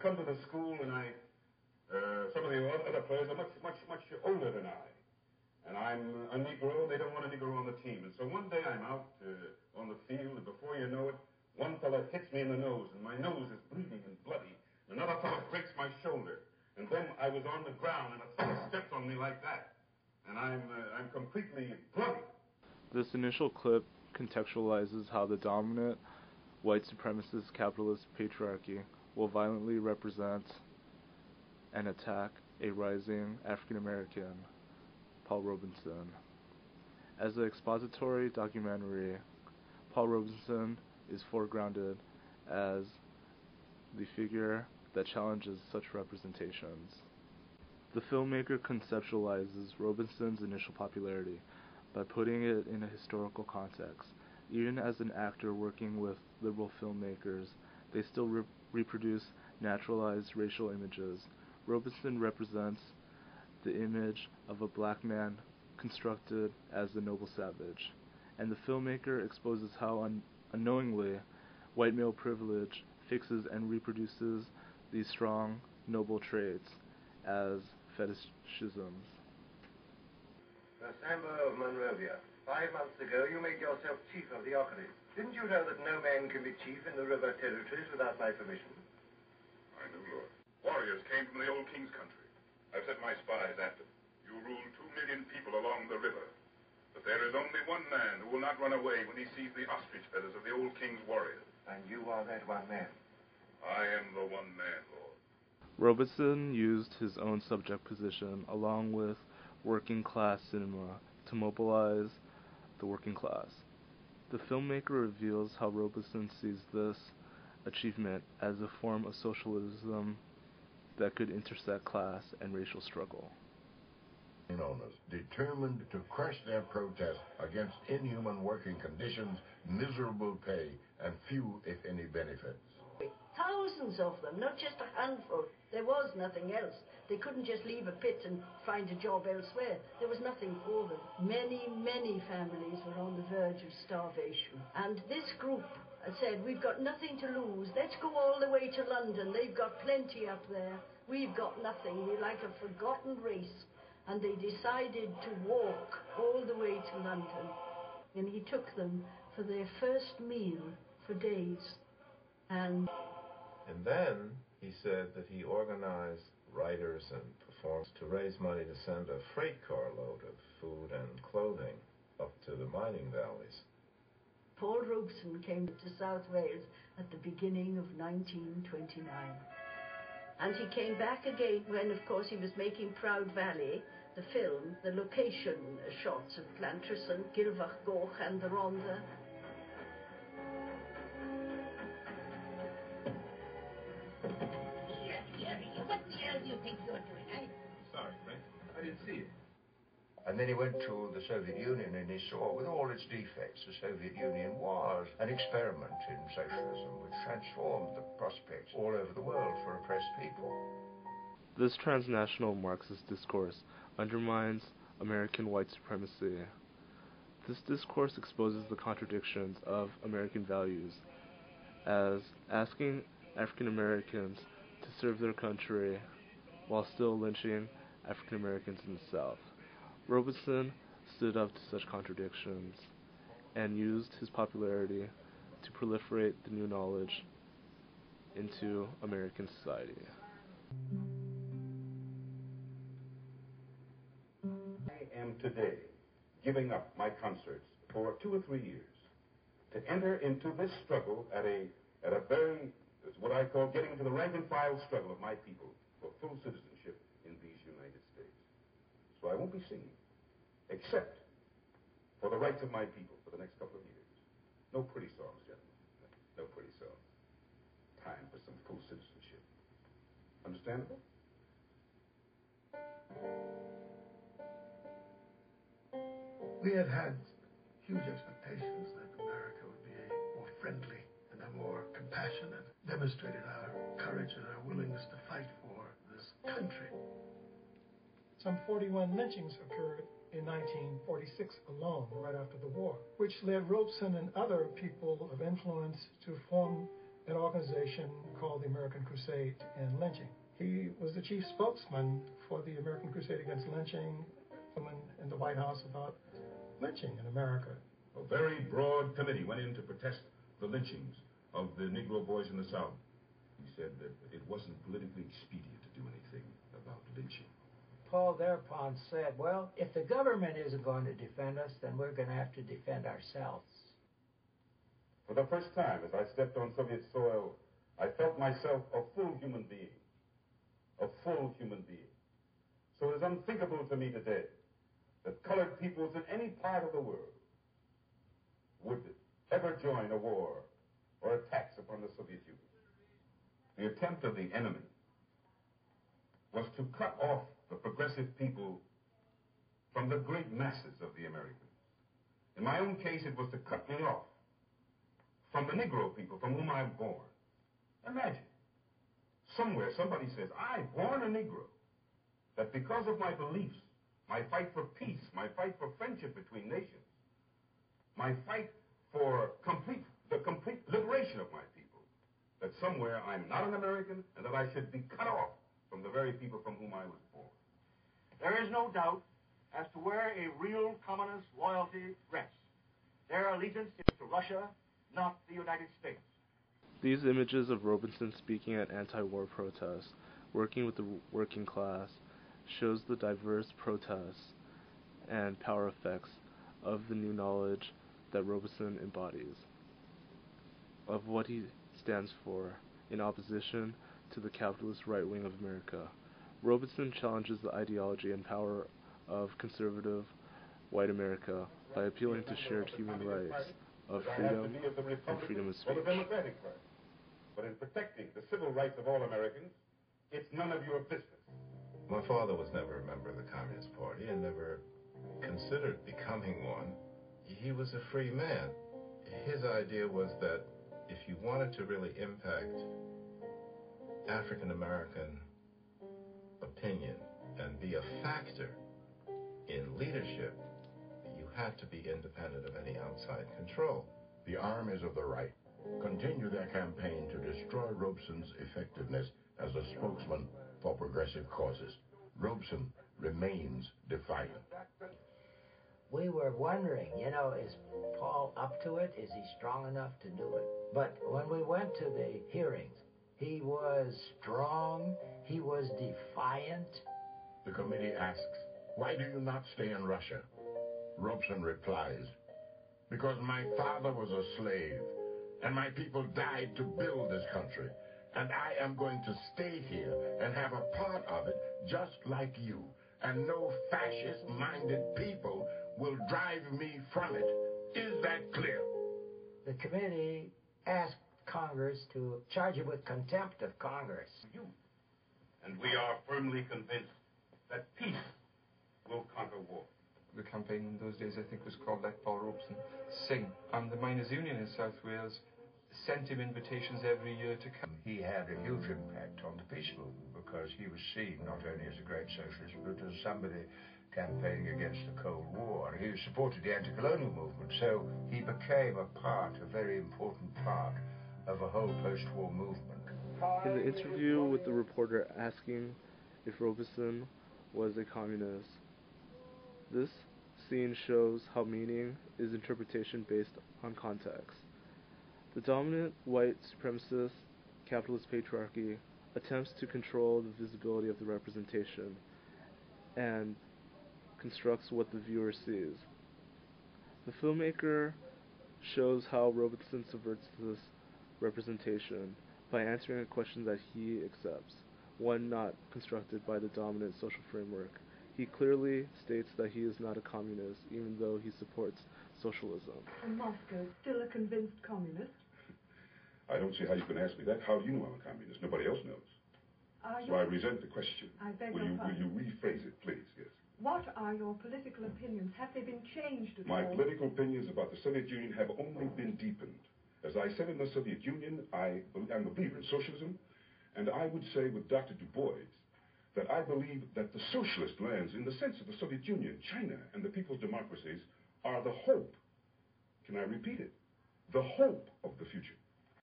Come to the school, and some of the other players are much older than I. And I'm a Negro, they don't want a Negro on the team. And so one day I'm out on the field, and before you know it, one fella hits me in the nose, and my nose is bleeding and bloody. Another fella breaks my shoulder. And then I was on the ground, and a fella steps on me like that. And I'm completely bloody. This initial clip contextualizes how the dominant white supremacist capitalist patriarchy will violently represent and attack a rising African American, Paul Robeson. As an expository documentary, Paul Robeson is foregrounded as the figure that challenges such representations. The filmmaker conceptualizes Robeson's initial popularity by putting it in a historical context. Even as an actor working with liberal filmmakers, they still reproduce naturalized racial images. Robeson represents the image of a black man constructed as the noble savage, and the filmmaker exposes how unknowingly white male privilege fixes and reproduces these strong, noble traits as fetishisms. Sambo of Monrovia, 5 months ago you made yourself chief of the Orkneys. Didn't you know that no man can be chief in the river territories without my permission? I knew, Lord. Warriors came from the old king's country. I've set my spies after them. You rule 2 million people along the river. But there is only one man who will not run away when he sees the ostrich feathers of the old king's warriors. And you are that one man? I am the one man, Lord. Robeson used his own subject position along with working class cinema to mobilize the working class. The filmmaker reveals how Robeson sees this achievement as a form of socialism that could intersect class and racial struggle. Owners determined to crush their protest against inhuman working conditions, miserable pay, and few, if any, benefits. Thousands of them, not just a handful. There was nothing else. They couldn't just leave a pit and find a job elsewhere. There was nothing for them. Many, many families were on the verge of starvation. And this group said, we've got nothing to lose. Let's go all the way to London. They've got plenty up there. We've got nothing. We're like a forgotten race. And they decided to walk all the way to London. And he took them for their first meal for days. And then he said that he organized writers and performers to raise money to send a freight car load of food and clothing up to the mining valleys. Paul Robeson came to South Wales at the beginning of 1929. And he came back again when, of course, he was making Proud Valley, the film, the location shots of Llantrisson, Gilfach Goch and the Rhondda. What the hell do you think you're doing, eh? Sorry, Frank. I didn't see it. And then he went to the Soviet Union and he saw, with all its defects, the Soviet Union was an experiment in socialism which transformed the prospects all over the world for oppressed people. This transnational Marxist discourse undermines American white supremacy. This discourse exposes the contradictions of American values, as asking African Americans to serve their country while still lynching African Americans in the South. Robeson stood up to such contradictions and used his popularity to proliferate the new knowledge into American society. I am today giving up my concerts for 2 or 3 years to enter into this struggle at a very, what I call getting into the rank and file struggle of my people for full citizenship in these United States. So I won't be singing, except for the rights of my people for the next couple of years. No pretty songs, gentlemen. No pretty songs. Time for some full citizenship. Understandable? We had had huge expectations that America would be more friendly and a more compassionate, demonstrated our courage and our willingness to fight for this country. Some 41 lynchings occurred in 1946 alone, right after the war, which led Robeson and other people of influence to form an organization called the American Crusade and Lynching. He was the chief spokesman for the American Crusade against lynching, in the White House about lynching in America. A very broad committee went in to protest the lynchings of the Negro boys in the South. He said that it wasn't politically expedient to do anything about lynching. Paul thereupon said, well, if the government isn't going to defend us, then we're going to have to defend ourselves. For the first time, as I stepped on Soviet soil, I felt myself a full human being. A full human being. So it is unthinkable to me today that colored peoples in any part of the world would ever join a war or attacks upon the Soviet Union. The attempt of the enemy was to cut off the progressive people from the great masses of the Americans. In my own case, it was to cut me off from the Negro people from whom I am born. Imagine, somewhere somebody says, I'm born a Negro, that because of my beliefs, my fight for peace, my fight for friendship between nations, my fight for the complete liberation of my people, that somewhere I'm not an American and that I should be cut off from the very people from whom I was born. There is no doubt as to where a real communist loyalty rests. Their allegiance is to Russia, not the United States. These images of Robeson speaking at anti-war protests, working with the working class, shows the diverse protests and power effects of the new knowledge that Robeson embodies, of what he stands for in opposition to the capitalist right wing of America. Robeson challenges the ideology and power of conservative white America by appealing to shared human rights of freedom and freedom of speech. But in protecting the civil rights of all Americans, it's none of your business. My father was never a member of the Communist Party and never considered becoming one. He was a free man. His idea was that if you wanted to really impact African American opinion and be a factor in leadership, you had to be independent of any outside control. The armies of the right continue their campaign to destroy Robeson's effectiveness as a spokesman for progressive causes. Robeson remains defiant. We were wondering, is Paul up to it? Is he strong enough to do it? But when we went to the hearings, he was strong, he was defiant. The committee asks, why do you not stay in Russia? Robeson replies, because my father was a slave, and my people died to build this country, and I am going to stay here and have a part of it just like you, and no fascist-minded people will drive me from it. Is that clear? The committee asked Congress to charge him with contempt of Congress. And we are firmly convinced that peace will conquer war. The campaign in those days, I think, was called Let Paul Robeson Sing. And the Miners' Union in South Wales sent him invitations every year to come. He had a huge impact on the peace movement because he was seen not only as a great socialist, but as somebody campaigning against the Cold War. He supported the anti-colonial movement, so he became a very important part of a whole post-war movement. In the interview with the reporter asking if Robeson was a communist, this scene shows how meaning is interpretation based on context. The dominant white supremacist capitalist patriarchy attempts to control the visibility of the representation and constructs what the viewer sees. The filmmaker shows how Robeson subverts this representation by answering a question that he accepts, one not constructed by the dominant social framework. He clearly states that he is not a communist, even though he supports socialism. And Moscow, still a convinced communist? I don't see how you can ask me that. How do you know I'm a communist? Nobody else knows. So I resent the question. I beg will your pardon. you rephrase it, please? Yes. What are your political opinions? Have they been changed at My all? political opinions about the Soviet Union have only been deepened. As I said in the Soviet Union, I'm a believer in socialism, and I would say with Dr. Du Bois that I believe that the socialist lands, in the sense of the Soviet Union, China, and the people's democracies, are the hope. Can I repeat it? The hope of the future.